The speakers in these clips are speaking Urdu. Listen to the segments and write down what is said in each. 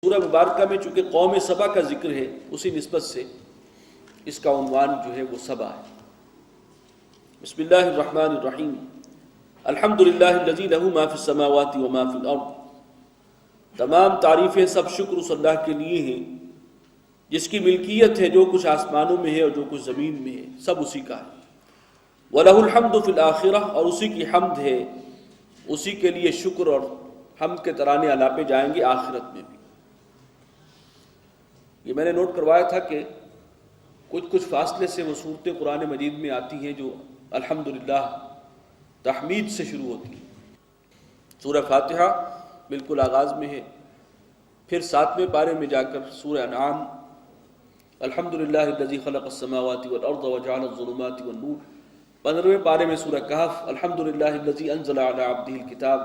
سورہ مبارکہ میں چونکہ قوم سبا کا ذکر ہے، اسی نسبت سے اس کا عنوان جو ہے وہ سبا ہے۔ بسم اللہ الرحمن الرحیم، الحمد للہ الذی لہ ما فی السماوات و ما فی الارض۔ تمام تعریفیں، سب شکر اس اللہ کے لیے ہیں جس کی ملکیت ہے جو کچھ آسمانوں میں ہے اور جو کچھ زمین میں ہے، سب اسی کا ہے۔ وَلَهُ الْحَمْدُ فِي الْآخِرَةِ، اور اسی کی حمد ہے، اسی کے لیے شکر اور حمد کے ترانے الاپے جائیں گے آخرت میں بھی۔ یہ میں نے نوٹ کروایا تھا کہ کچھ فاصلے سے وہ صورتیں قرآن مجید میں آتی ہیں جو الحمدللہ تحمید سے شروع ہوتی ہیں۔ سورہ فاتحہ بالکل آغاز میں ہے، پھر 7ویں پارے میں جا کر سورہ انعام الحمدللہ الذی خلق السماوات والارض وجعل الظلمات والنور، 15ویں پارے میں سورہ کہف الحمدللہ الذی انزل علی عبدہ الکتاب،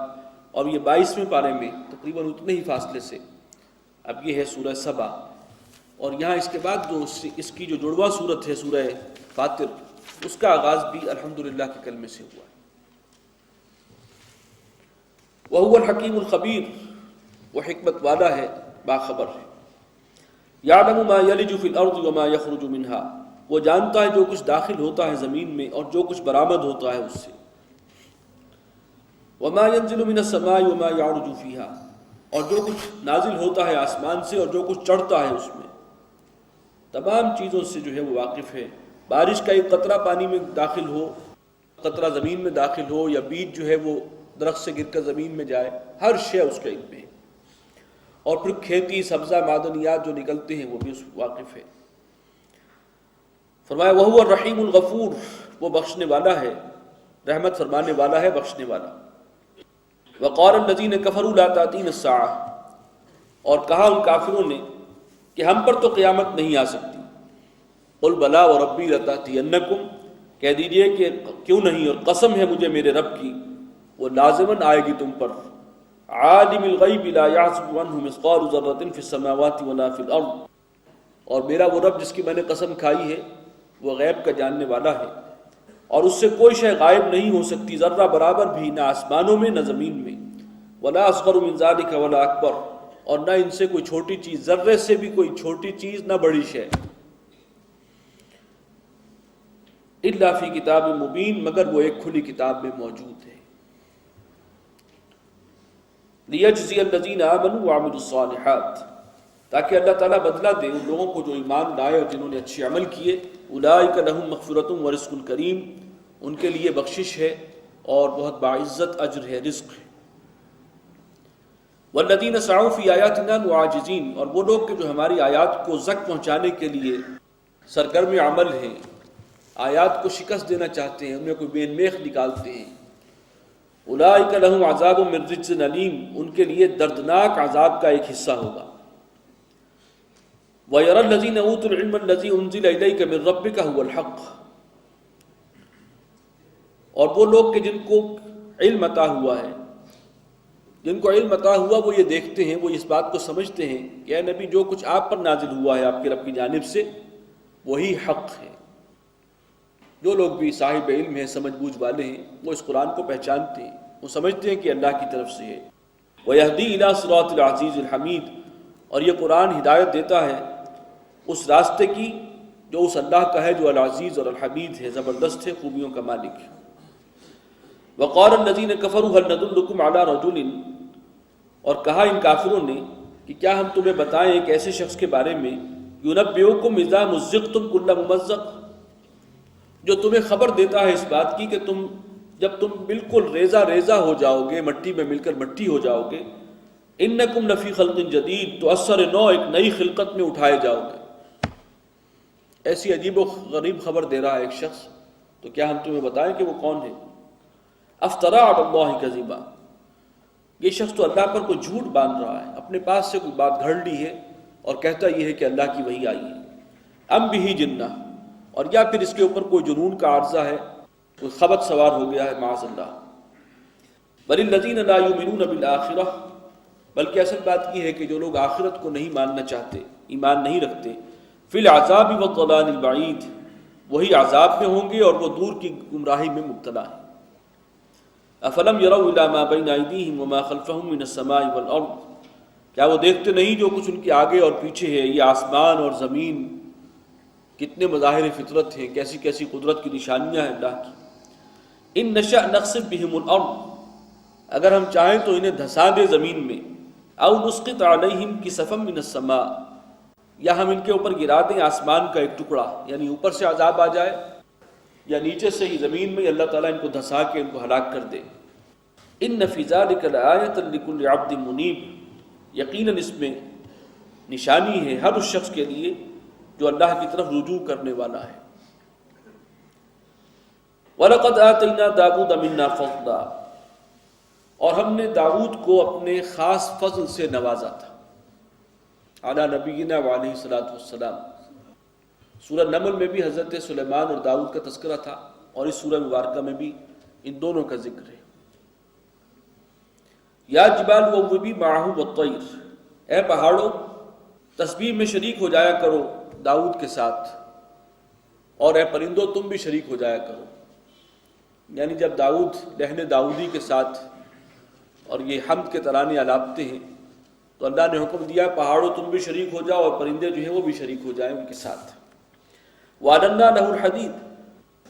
اور یہ 22ویں پارے میں تقریباً اتنے ہی فاصلے سے اب یہ ہے سورہ سبا۔ اور یہاں اس کے بعد جو اس کی جو جڑواں صورت ہے سورہ فاطر، اس کا آغاز بھی الحمدللہ کے کلمے سے ہوا ہے۔ وَهُوَ الْحَكِيمُ الْخَبِيرُ، وہ حکمت والا ہے، باخبر ہے۔ يَعْلَمُ مَا يَلِجُ فِي الْأَرْضِ وَمَا يَخْرُجُ مِنْهَا، وہ جانتا ہے جو کچھ داخل ہوتا ہے زمین میں اور جو کچھ برآمد ہوتا ہے اس سے۔ وَمَا يَنزِلُ مِنَ السَّمَاءِ وَمَا يَعْرُجُ فِيهَا، اور جو کچھ نازل ہوتا ہے آسمان سے اور جو کچھ چڑھتا ہے اس میں، تمام چیزوں سے جو ہے وہ واقف ہے۔ بارش کا ایک قطرہ پانی میں داخل ہو، قطرہ زمین میں داخل ہو، یا بیج جو ہے وہ درخت سے گر کر زمین میں جائے، ہر شے اس کے علم میں ہے۔ اور پھر کھیتی، سبزہ، معدنیات جو نکلتے ہیں وہ بھی اس واقف ہے۔ فرمایا وَهُوَ الرَّحِيمُ الْغَفُورُ، وہ بخشنے والا ہے، رحمت فرمانے والا ہے، بخشنے والا۔ وَقَالَ الَّذِينَ كَفَرُوا لَا تَأْتِينَا السَّاعَةُ، اور کہا ان کافروں نے کہ ہم پر تو قیامت نہیں آ سکتی۔ قُلْ بَلَا وَرَبِّي لَتَأْتِيَنَّكُمْ، کہہ دیجئے کہ کیوں نہیں، اور قسم ہے مجھے میرے رب کی، وہ لازماً آئے گی تم پر۔ عالم الغیب لا یعزب عنہ مثقال ذرۃ فی السماوات ولا فی الارض، اور میرا وہ رب جس کی میں نے قسم کھائی ہے وہ غیب کا جاننے والا ہے، اور اس سے کوئی شے غائب نہیں ہو سکتی، ذرہ برابر بھی، نہ آسمانوں میں نہ زمین میں۔ ولا اصغر من ذلک ولا اکبر، اور نہ ان سے کوئی چھوٹی چیز، ذرے سے بھی کوئی چھوٹی چیز، نہ بڑی شے۔ الا فی کتاب مبین، مگر وہ ایک کھلی کتاب میں موجود ہے۔ لیجزی الذین آمنوا وعملوا الصالحات، تاکہ اللہ تعالیٰ بدلہ دے ان لوگوں کو جو ایمان لائے اور جنہوں نے اچھے عمل کیے۔ اولئک لہم مغفرۃ ورزق کریم، ان کے لیے بخشش ہے اور بہت باعزت اجر ہے، رزق ہے۔ والذین سعوا فی آیاتنا معاجزین، اور وہ لوگ کہ جو ہماری آیات کو زک پہنچانے کے لیے سرگرم عمل ہیں، آیات کو شکست دینا چاہتے ہیں، ان میں کوئی بین میخ نکالتے ہیں۔ اولئک لہم عذاب من رجز علیم، ان کے لیے دردناک عذاب کا ایک حصہ ہوگا۔ وَيَرَى الَّذِينَ أُوتُوا الْعِلْمَ الَّذِي أُنزِلَ إِلَيْكَ مِن رَّبِّكَ هُوَ الْحَقُّ، اور وہ لوگ کہ جن کو علم عطا ہوا ہے، جن کو علم عطا ہوا، وہ یہ دیکھتے ہیں، وہ اس بات کو سمجھتے ہیں کہ اے نبی جو کچھ آپ پر نازل ہوا ہے آپ کے رب کی جانب سے وہی حق ہے۔ جو لوگ بھی صاحب علم ہیں، سمجھ بوجھ والے ہیں، وہ اس قرآن کو پہچانتے ہیں، وہ سمجھتے ہیں کہ اللہ کی طرف سے ہے۔ وَيَهْدِي إِلَىٰ صِرَاطِ الْعَزِيزِ الْحَمِيدِ، اور یہ قرآن ہدایت دیتا ہے اس راستے کی جو اس اللہ کا ہے جو العزیز اور الحمید ہے، زبردست ہے، خوبیوں کا مالک ہے۔ وَقَالَ الَّذِينَ كَفَرُوا هَلْ نَدُلُّكُمْ عَلَىٰ رَجُلٍ، اور کہا ان کافروں نے کہ کیا ہم تمہیں بتائیں ایک ایسے شخص کے بارے میں، يُنَبِّئُكُمْ إِذَا مُزِّقْتُمْ كُلَّ مُمَزَّقٍ، جو تمہیں خبر دیتا ہے اس بات کی کہ جب تم بالکل ریزہ ریزہ ہو جاؤ گے، مٹی میں مل کر مٹی ہو جاؤ گے، انکم لفی خلق جدید، تو اثر نو ایک نئی خلقت میں اٹھائے جاؤ گے۔ ایسی عجیب و غریب خبر دے رہا ہے ایک شخص، تو کیا ہم تمہیں بتائیں کہ وہ کون ہے؟ افترا علی اللہ کذبا، یہ شخص تو اللہ پر کوئی جھوٹ باندھ رہا ہے، اپنے پاس سے کوئی بات گھڑ لی ہے اور کہتا یہ ہے کہ اللہ کی وحی آئی ہے۔ ام بہ جنہ، اور یا پھر اس کے اوپر کوئی جنون کا عارضہ ہے، کوئی خبط سوار ہو گیا ہے، معاذ اللہ۔ بل الذین لا یؤمنون بالآخرہ، بلکہ اصل بات یہ ہے کہ جو لوگ آخرت کو نہیں ماننا چاہتے، ایمان نہیں رکھتے، فی العذاب والضلال البعید، وہی عذاب میں ہوں گے اور وہ دور کی گمراہی میں مبتلا ہیں۔ افلم یروا الی ما بین ایدیہم وما خلفہم من السماء والارض، کیا وہ دیکھتے نہیں جو کچھ ان کے آگے اور پیچھے ہے؟ یہ آسمان اور زمین کتنے مظاہر فطرت ہیں، کیسی کیسی قدرت کی نشانیاں ہیں اللہ کی۔ ان نشأ نخسف بہم الارض، اگر ہم چاہیں تو انہیں دھسا دے زمین میں، او نسقط علیہم کسفا من السماء، یا ہم ان کے اوپر گرا دیں آسمان کا ایک ٹکڑا، یعنی اوپر سے عذاب آ جائے یا نیچے سے ہی زمین میں اللہ تعالیٰ ان کو دھسا کے ان کو ہلاک کر دے۔ ان فی ذلک لآیۃ لکل عبد منیب، یقیناً اس میں نشانی ہے ہر اس شخص کے لیے جو اللہ کی طرف رجوع کرنے والا ہے۔ وَلَقَدْ آتَيْنَا دَاوُودَ مِنَّا فَضْلًا، اور ہم نے داؤد کو اپنے خاص فضل سے نوازا تھا، علی نبینا وعلیہ الصلوۃ والسلام۔ سورہ نمل میں بھی حضرت سلیمان اور داؤد کا تذکرہ تھا، اور اس سورہ مبارکہ میں بھی ان دونوں کا ذکر ہے۔ یا جبال وَوِّبِي مَعَهُ وَالطَّيْرِ، اے پہاڑوں تسبیح میں شریک ہو جایا کرو داؤد کے ساتھ، اور اے پرندوں تم بھی شریک ہو جایا کرو۔ یعنی جب داؤد لہن داؤدی کے ساتھ اور یہ حمد کے ترانے الاپتے ہیں تو اللہ نے حکم دیا پہاڑوں تم بھی شریک ہو جاؤ، اور پرندے جو ہیں وہ بھی شریک ہو جائیں ان کے ساتھ۔ وَأَلَنَّا لَهُ الْحَدِيدَ،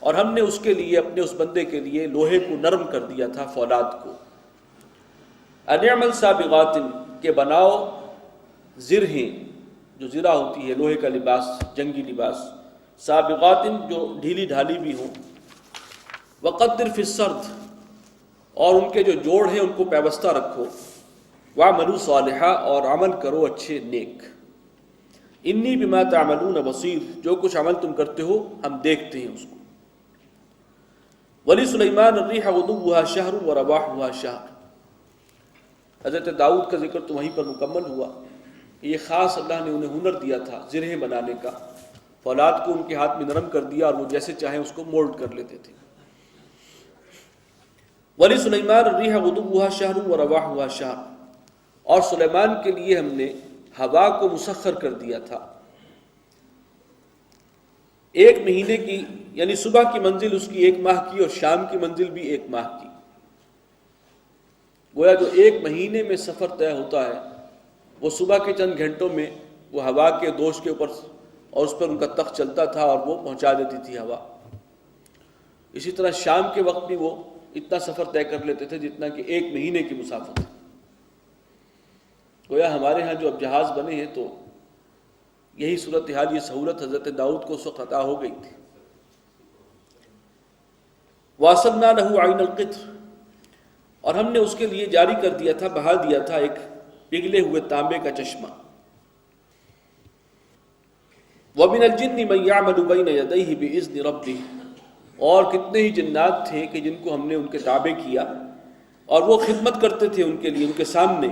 اور ہم نے اس کے لیے، اپنے اس بندے کے لیے لوہے کو نرم کر دیا تھا، فولاد کو۔ أَنِ اعْمَلْ سَابِغَاتٍ، کہ بناؤ زرہیں، جو زرہ ہوتی ہے لوہے کا لباس، جنگی لباس، سابغات جو ڈھیلی ڈھالی بھی ہوں، وقدر فی السرد، اور ان کے جو جوڑ ہیں ان کو پیوستہ رکھو، وَاعْمَلُوا صَالِحًا، اور عمل کرو اچھے نیک۔ انی بما تعملون بصیر، جو کچھ عمل تم کرتے ہو ہم دیکھتے ہیں اس کو۔ وَلِسُلَيْمَانَ الرِّيحَ غُدُوُّهَا شَهْرٌ وَرَوَاحُهَا شَهْرٌ، حضرت داؤد کا ذکر تو وہیں پر مکمل ہوا۔ یہ خاص اللہ نے انہیں ہنر دیا تھا زرہیں بنانے کا، فولاد کو ان کے ہاتھ میں نرم کر دیا اور وہ جیسے چاہیں اس کو مولڈ کر لیتے تھے۔ وَلِسُلَيْمَانَ الرِّيحَ غُدُوُّهَا شَهْرٌ وَرَوَاحُهَا شَهْرٌ، اور سلیمان کے لیے ہم نے ہوا کو مسخر کر دیا تھا ایک مہینے کی، یعنی صبح کی منزل اس کی ایک ماہ کی اور شام کی منزل بھی ایک ماہ کی۔ گویا جو ایک مہینے میں سفر طے ہوتا ہے وہ صبح کے چند گھنٹوں میں وہ ہوا کے دوش کے اوپر اور اس پر ان کا تخت چلتا تھا اور وہ پہنچا دیتی تھی ہوا۔ اسی طرح شام کے وقت بھی وہ اتنا سفر طے کر لیتے تھے جتنا کہ ایک مہینے کی مسافت ہے۔ گویا ہمارے ہاں جو اب جہاز بنے ہیں تو یہی صورتحال، یہ سہولت حضرت داؤد کو اس وقت عطا ہو گئی تھی۔ وَأَصَلْنَا لَهُ عَيْنَ الْقِطْرِ، اور ہم نے اس کے لیے جاری کر دیا تھا، بہا دیا تھا ایک پگھلے ہوئے تانبے کا چشمہ۔ وَمِنَ الْجِنِّ مَن يَعْمَلُ بَيْنَ يَدَيْهِ بِإِذْنِ رَبِّهِ، اور کتنے ہی جنات تھے کہ جن کو ہم نے ان کے تابع کیا اور وہ خدمت کرتے تھے ان کے لیے، ان کے سامنے،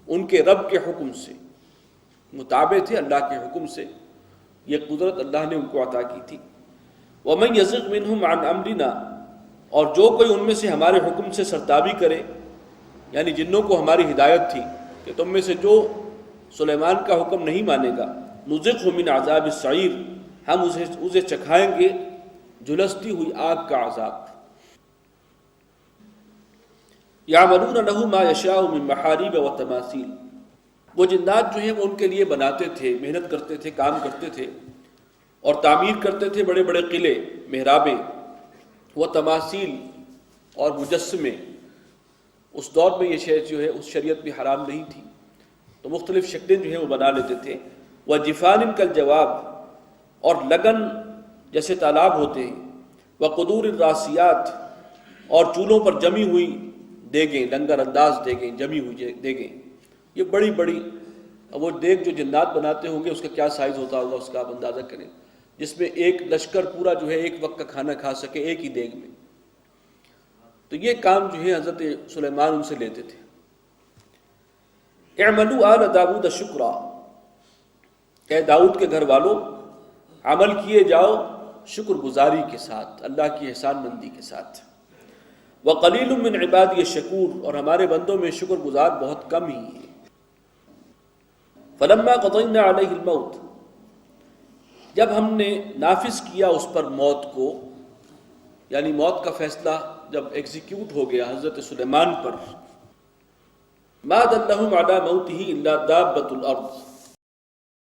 ان کے رب کے حکم سے، متابع تھے اللہ کے حکم سے۔ یہ قدرت اللہ نے ان کو عطا کی تھی۔ وَمَن يَزِغْ مِنْهُمْ عَنْ أَمْرِنَا، اور جو کوئی ان میں سے ہمارے حکم سے سرتابی کرے، یعنی جنوں کو ہماری ہدایت تھی کہ تم میں سے جو سلیمان کا حکم نہیں مانے گا، نُذِقْهُ مِنْ عَذَابِ السَّعِيرِ، ہم اسے چکھائیں گے جھلستی ہوئی آگ کا عذاب۔ يَعْمَلُونَ لَهُ مَا يَشَاءُ مِنْ مَحَارِيبَ وَتَمَاثِيلَ، وہ جنات جو ہیں وہ ان کے لیے بناتے تھے، محنت کرتے تھے، کام کرتے تھے اور تعمیر کرتے تھے بڑے بڑے قلعے، محرابیں، وہ تماثیل اور مجسمے۔ اس دور میں یہ شے جو ہے اس شریعت میں حرام نہیں تھی، تو مختلف شکلیں جو ہیں وہ بنا لیتے تھے۔ وَجِفَانٍ كَالْجَوَابِ، اور لگن جیسے تالاب ہوتے ہیں۔ وَقُدُورِ الرَّاسِيَاتِ، اور چولہوں پر جمی ہوئی دیگیں، لنگر انداز دیگیں، جمی ہوئی دیگیں۔ یہ بڑی بڑی، وہ دیگ جو جنات بناتے ہوں گے اس کا کیا سائز ہوتا ہوگا اس کا آپ اندازہ کریں، جس میں ایک لشکر پورا جو ہے ایک وقت کا کھانا کھا سکے ایک ہی دیگ میں۔ تو یہ کام جو ہے حضرت سلیمان ان سے لیتے تھے۔ اعملوا آل داود شکرا، اے داؤد کے گھر والوں عمل کیے جاؤ شکر گزاری کے ساتھ، اللہ کی احسان مندی کے ساتھ۔ وقلیل من عبادی الشکور، اور ہمارے بندوں میں شکر گزار بہت کم ہی ہیں۔ فلما قضینا علیہ الموت، جب ہم نے نافذ کیا اس پر موت کو، یعنی موت کا فیصلہ جب ایگزیکیوٹ ہو گیا حضرت سلیمان پر، ما دلهم على موته الا دابۃ الارض،